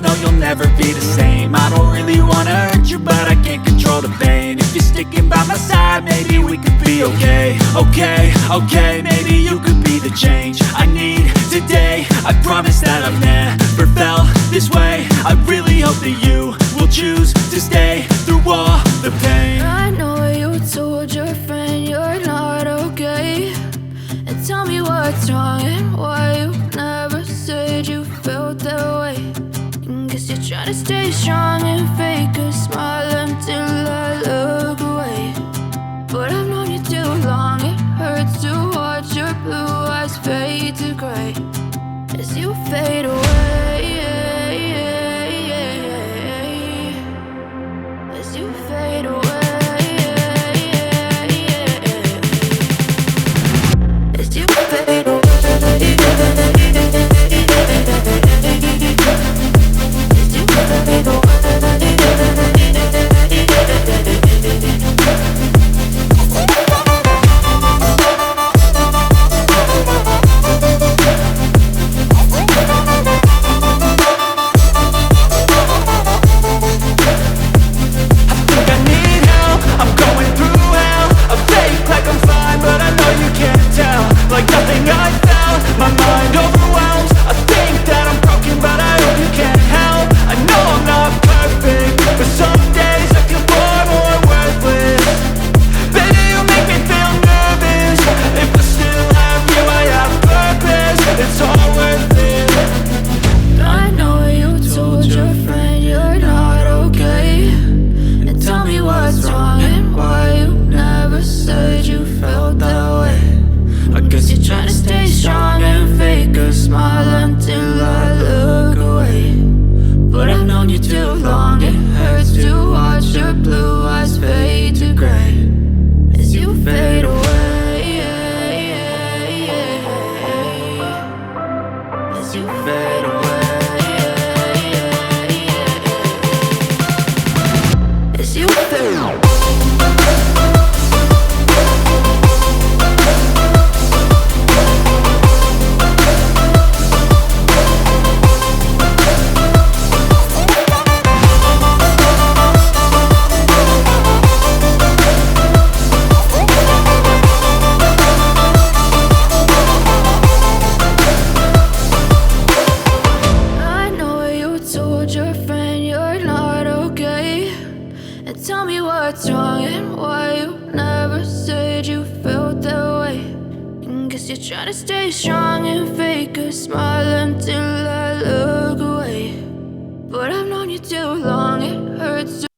No, you'll never be the same. I don't really wanna hurt you, but I can't control the pain. If you're sticking by my side, maybe we could be okay. Okay, maybe you could be the change I need today. I promise that I've never felt this way. I really hope that you will choose to stay through all the pain. I know you told your friend you're not okay, and tell me what's wrong and why you never said you felt that way. Guess you're trying to stay strong and fake a smile until I look away. But I've known you too long, it hurts to watch your blue eyes fade to gray as you fade away. As you fade away. As you fade away. you're trying to stay strong and fake a smile until I look away. But I've known you too long, it hurts